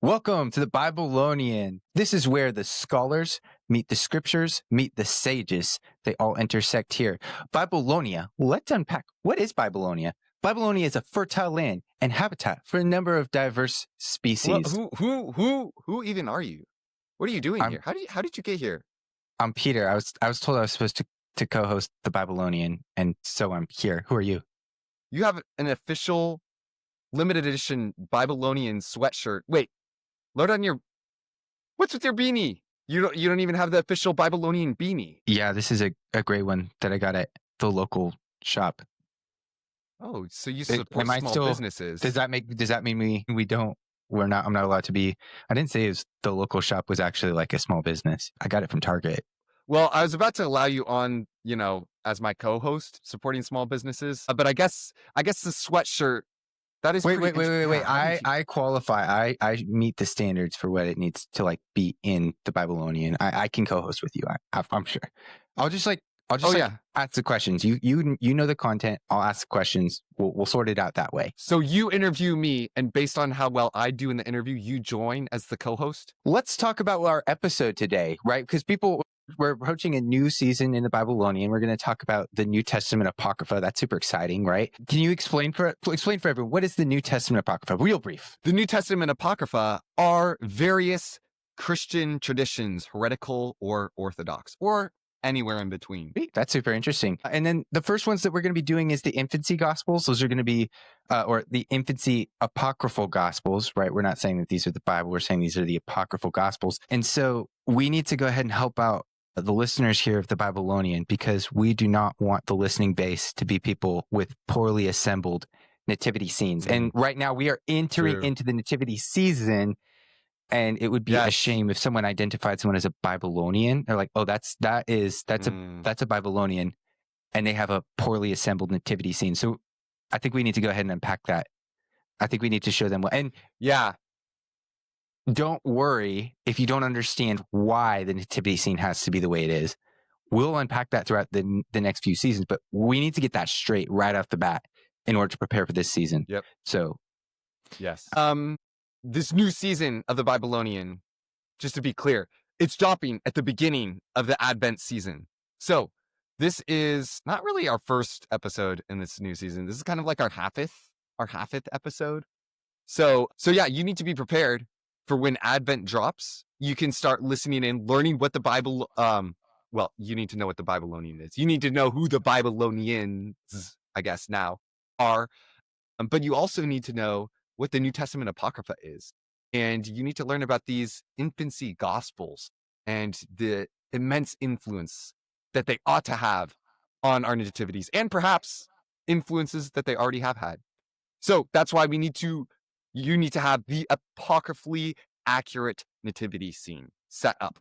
Welcome to the Biblonian. This is where the scholars meet the scriptures, meet the sages. They all intersect here. Babylonia. Let's unpack. What is Babylonia? Babylonia is a fertile land and habitat for a number of diverse species. Who even are you? What are you doing here? How did you get here? I'm Peter. I was told I was supposed to co-host the Babylonian, and so I'm here. Who are you? You have an official limited edition Babylonian sweatshirt. Wait, load on your. What's with your beanie? You don't even have the official Babylonian beanie. Yeah, this is a great one that I got at the local shop. Oh, so you support small businesses? Does that mean I'm not allowed to be? I didn't say the local shop was actually like a small business. I got it from Target. Well, I was about to allow you on, as my co-host supporting small businesses, but I guess the sweatshirt. That is wait. I qualify. I meet the standards for what it needs to be in the Babylonian. I can co-host with you. I'm sure. I'll just ask the questions. You know the content. I'll ask the questions. We'll sort it out that way. So you interview me, and based on how well I do in the interview, you join as the co-host. Let's talk about our episode today, right? Because we're approaching a new season in the Babylonian. We're going to talk about the New Testament Apocrypha. That's super exciting, right? Can you explain for everyone, what is the New Testament Apocrypha? Real brief. The New Testament Apocrypha are various Christian traditions, heretical or orthodox, or anywhere in between. That's super interesting. And then the first ones that we're going to be doing is the infancy gospels. Those are going to be, or the infancy apocryphal gospels, right? We're not saying that these are the Bible. We're saying these are the apocryphal gospels. And so we need to go ahead and help out the listeners here of the Babylonian, because we do not want the listening base to be people with poorly assembled nativity scenes. And right now we are entering into the nativity season, and it would be a shame if someone identified someone as a Babylonian. They're like, oh, that's a Babylonian, and they have a poorly assembled nativity scene. So I think we need to go ahead and unpack that. I think we need to show them what, and don't worry if you don't understand why the nativity scene has to be the way it is. We'll unpack that throughout the next few seasons, but we need to get that straight right off the bat in order to prepare for this season. Yep. So, yes. This new season of the Babylonian, just to be clear, it's dropping at the beginning of the Advent season. So this is not really our first episode in this new season. This is kind of like our halfth episode. So yeah, you need to be prepared for when Advent drops. You can start listening and learning what the Bible, well, you need to know what the Babylonian is. You need to know who the Babylonians, I guess, now are. But you also need to know what the New Testament Apocrypha is. And you need to learn about these infancy gospels and the immense influence that they ought to have on our nativities, and perhaps influences that they already have had. So that's why you need to have the apocryphally accurate nativity scene set up.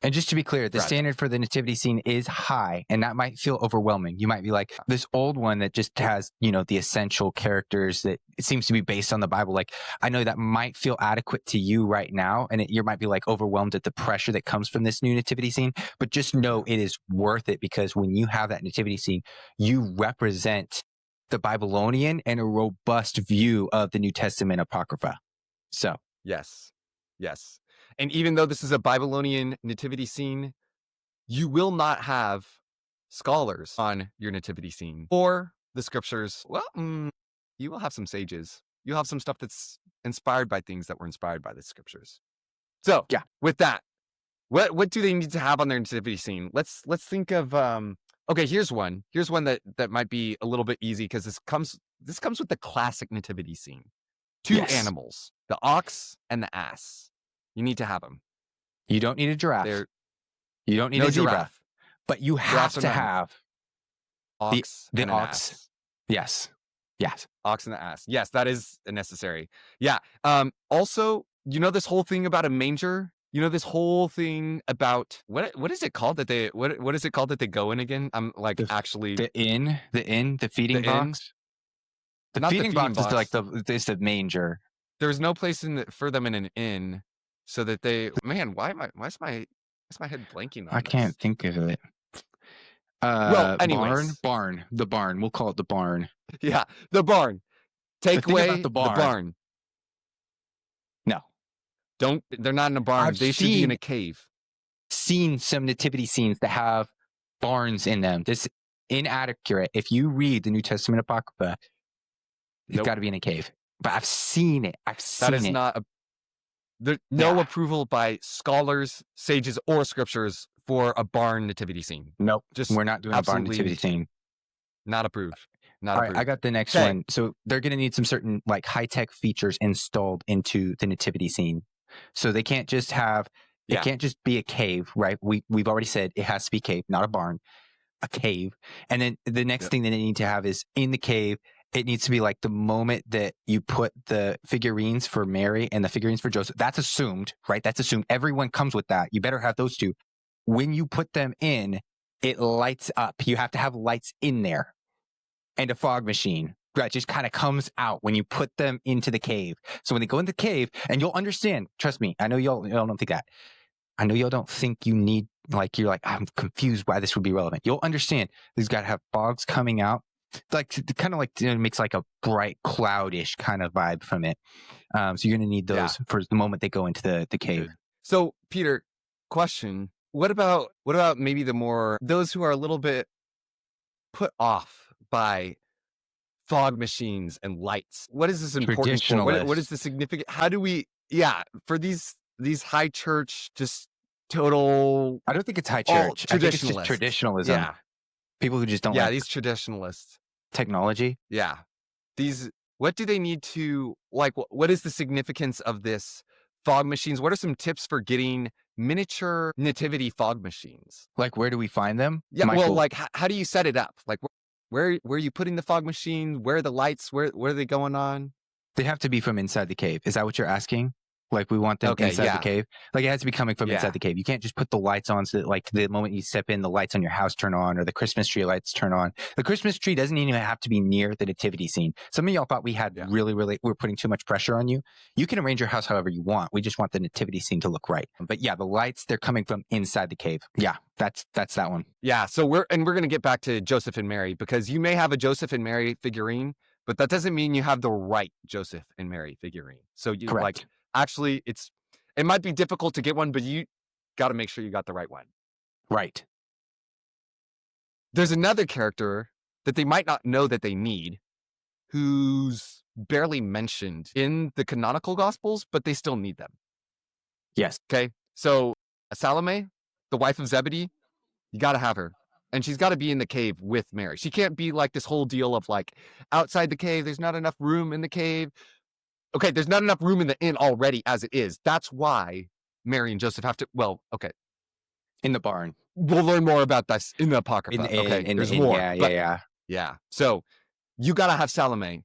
And just to be clear, the standard for the nativity scene is high, and that might feel overwhelming. You might be like, this old one that just has, the essential characters that it seems to be based on the Bible. Like, I know that might feel adequate to you right now, and you might be overwhelmed at the pressure that comes from this new nativity scene, but just know it is worth it, because when you have that nativity scene, you represent the Babylonian and a robust view of the New Testament Apocrypha. So. Yes. And even though this is a Babylonian nativity scene, you will not have scholars on your nativity scene or the scriptures. Well, you will have some sages. You'll have some stuff that's inspired by things that were inspired by the scriptures. So yeah, with that, what do they need to have on their nativity scene? Let's think of okay, here's one that might be a little bit easy, because this comes with the classic nativity scene. Two animals, the ox and the ass. You need to have them. You don't need a giraffe. You don't need a zebra, giraffe. But you have to have ox the and ox. Ass. Yes. Ox and the ass. Yes, that is necessary. Yeah. Also, this whole thing about a manger. This whole thing about what is it called that they what is it called that they go in again? I'm like the feeding box. The feeding box is is the manger. There's no place for them in an inn, so that they. Man, why is my head blanking on I this? can't think of it. Well, anyways. Barn. The barn. We'll call it the barn. Yeah, the barn. Take away the barn. No. They're not in a barn. They should be in a cave. Seen some nativity scenes that have barns in them. This inaccurate. If you read the New Testament Apocrypha, it's got to be in a cave. But I've seen it. That is not no approval by scholars, sages, or scriptures for a barn nativity scene. Nope. We're not doing a barn nativity scene. Not approved. Not All approved. right, I got the next one. So they're going to need some certain like high-tech features installed into the nativity scene. So they can't just have, it can't just be a cave, right? We've already said it has to be a cave, not a barn, a cave. And then the next thing that they need to have is in the cave, it needs to be like the moment that you put the figurines for Mary and the figurines for Joseph. That's assumed, right? That's assumed. Everyone comes with that. You better have those two. When you put them in, it lights up. You have to have lights in there and a fog machine that just kind of comes out when you put them into the cave. So when they go into the cave, and you'll understand, trust me, I know y'all don't think that. I know y'all don't think you need, like, you're like, I'm confused why this would be relevant. You'll understand. There's got to have fogs coming out. Like, kind of like, it makes like a bright cloudish kind of vibe from it. So you're going to need those for the moment they go into the cave. So Peter, question. What about maybe those who are a little bit put off by fog machines and lights? What is this important for? What is the significant? How do we, for these high church, just total. I don't think it's high church. I think it's just traditionalism. Yeah. People who just don't these traditionalists. Technology. Yeah. What do they need to, like, what is the significance of this fog machines? What are some tips for getting miniature nativity fog machines? Like, where do we find them? Yeah, well, like, how do you set it up? Like, where are you putting the fog machine? Where are the lights? Where are they going on? They have to be from inside the cave. Is that what you're asking? Like, we want them inside the cave? Like, it has to be coming from inside the cave. You can't just put the lights on so that, like, the moment you step in, the lights on your house turn on, or the Christmas tree lights turn on. The Christmas tree doesn't even have to be near the nativity scene. Some of y'all thought we had we're putting too much pressure on you. You can arrange your house however you want. We just want the nativity scene to look right. But yeah, the lights, they're coming from inside the cave. Yeah, that's that one. Yeah, so we're going to get back to Joseph and Mary, because you may have a Joseph and Mary figurine, but that doesn't mean you have the right Joseph and Mary figurine. So you like, actually, it might be difficult to get one, but you got to make sure you got the right one. Right. There's another character that they might not know that they need, who's barely mentioned in the canonical Gospels, but they still need them. Yes. Okay. So Salome, the wife of Zebedee, you got to have her. And she's got to be in the cave with Mary. She can't be like this whole deal of like outside the cave. There's not enough room in the cave. Okay, there's not enough room in the inn already as it is. That's why Mary and Joseph have to, in the barn. We'll learn more about this in the Apocrypha. There's more. Yeah. So you got to have Salome,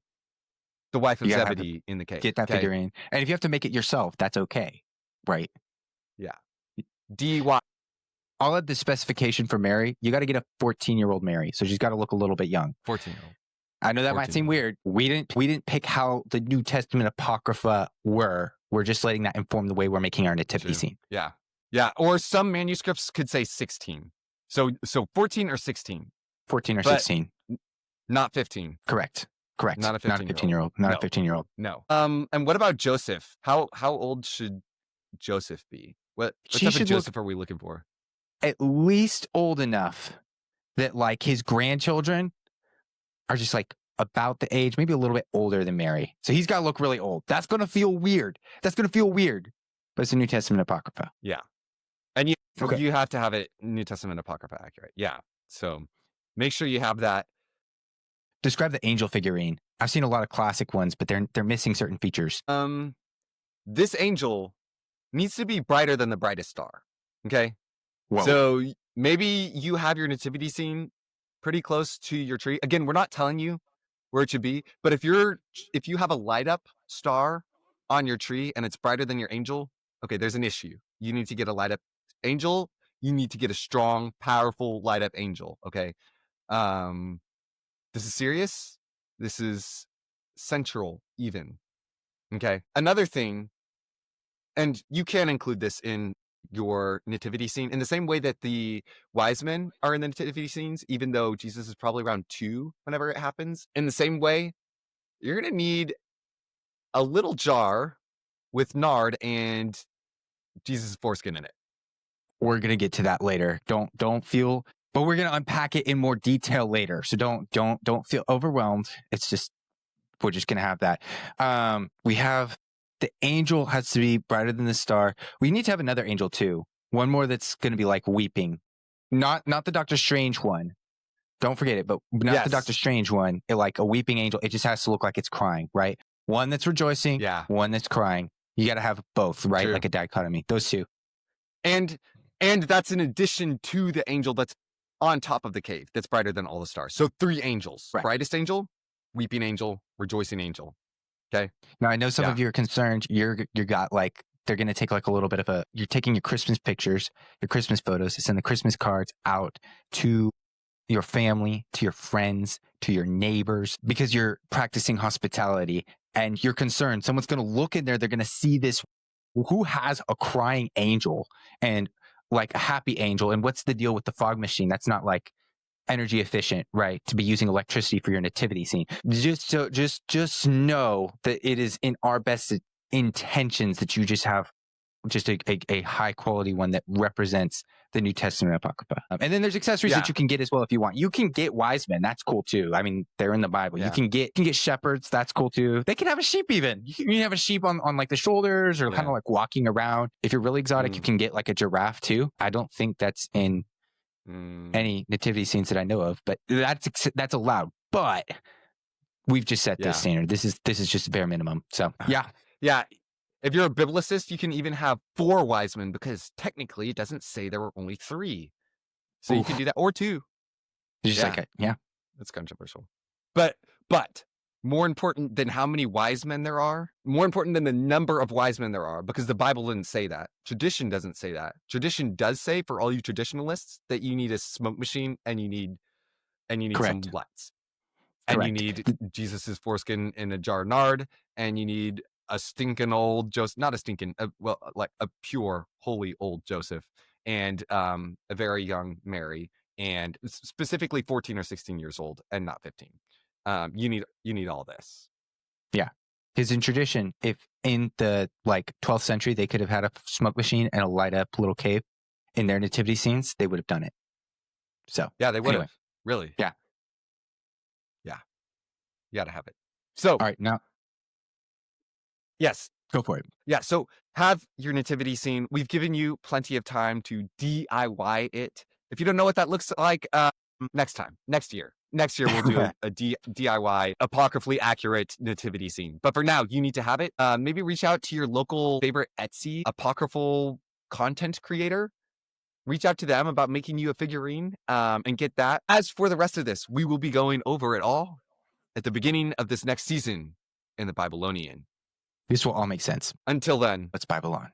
the wife of Zebedee, in the cave. Get that figurine. And if you have to make it yourself, that's okay. Right. Yeah. DY. I'll add the specification for Mary. You got to get a 14-year-old Mary. So she's got to look a little bit young. 14-year-old. I know that might seem weird. We didn't pick how the New Testament Apocrypha were. We're just letting that inform the way we're making our nativity scene. Yeah. Yeah. Or some manuscripts could say 16. So 14 or 16. 14 or 16. Not 15. Correct. Not a 15-year-old. Not a 15-year-old. No. And what about Joseph? How old should Joseph be? What type of Joseph are we looking for? At least old enough that, like, his grandchildren are just like about the age, maybe a little bit older than Mary. So he's got to look really old. That's going to feel weird. But it's a New Testament Apocrypha. Yeah. And you have to have it New Testament Apocrypha accurate. Yeah. So make sure you have that. Describe the angel figurine. I've seen a lot of classic ones, but they're missing certain features. This angel needs to be brighter than the brightest star. Okay. Whoa. So maybe you have your nativity scene pretty close to your tree. Again, we're not telling you where it should be, but if you have a light up star on your tree and it's brighter than your angel, okay, there's an issue. You need to get a light up angel. You need to get a strong, powerful light up angel. Okay. This is serious. This is central even. Okay. Another thing, and you can include this in your nativity scene in the same way that the wise men are in the nativity scenes, even though Jesus is probably around 2 whenever it happens. In the same way, you're going to need a little jar with nard and Jesus' foreskin in it. We're gonna get to that later. Don't feel, but we're gonna unpack it in more detail later. So don't feel overwhelmed. It's just we're just gonna have that. We have the angel has to be brighter than the star. We need to have another angel too. One more that's gonna be like weeping, not the Doctor Strange one. Don't forget it, but not the Doctor Strange one. Like a weeping angel. It just has to look like it's crying, right? One that's rejoicing, one that's crying. You got to have both, right? True. Like a dichotomy. Those two. And that's in addition to the angel that's on top of the cave that's brighter than all the stars. So 3 angels. Right. Brightest angel, weeping angel, rejoicing angel. Okay. Now I know some of you are concerned. You got like, they're going to take like a little bit of you're taking your Christmas pictures, your Christmas photos to send the Christmas cards out to your family, to your friends, to your neighbors, because you're practicing hospitality and you're concerned. Someone's going to look in there. They're going to see this. Who has a crying angel and like a happy angel? And what's the deal with the fog machine? That's not like energy efficient, right? To be using electricity for your nativity scene. Just know that it is in our best intentions that you just have just a high quality one that represents the New Testament Apocrypha. And then there's accessories that you can get as well if you want. You can get wise men. That's cool too. I mean, they're in the Bible. You can get shepherds. That's cool too. They can have a sheep even. You can have a sheep on like the shoulders or kind of like walking around. If you're really exotic, you can get like a giraffe too. I don't think that's in any nativity scenes that I know of, but that's allowed. But we've just set this standard. This is just bare minimum. So yeah. If you're a biblicist, you can even have 4 wise men because technically it doesn't say there were only 3. So you can do that, or 2. Just like that's controversial. But more important than how many wise men there are, more important than the number of wise men there are, because the Bible didn't say that. Tradition doesn't say that. Tradition does say, for all you traditionalists, that you need a smoke machine and you need some lights. And you need Jesus's foreskin in a jar of nard, and you need a stinking old Joseph, not a stinking, like a pure, holy old Joseph, and a very young Mary, and specifically 14 or 16 years old, and not 15. You need all this. Yeah, because in tradition, if in the like 12th century they could have had a smoke machine and a light up little cave in their nativity scenes, they would have done it. So yeah, they would have. Really? Yeah. You got to have it. So all right, now. Yes. Go for it. Yeah. So have your nativity scene. We've given you plenty of time to DIY it. If you don't know what that looks like, next year we'll do a DIY apocryphally accurate nativity scene. But for now, you need to have it. Maybe reach out to your local favorite Etsy apocryphal content creator. Reach out to them about making you a figurine and get that. As for the rest of this, we will be going over it all at the beginning of this next season in the Biblonian. This will all make sense. Until then, let's Bible on.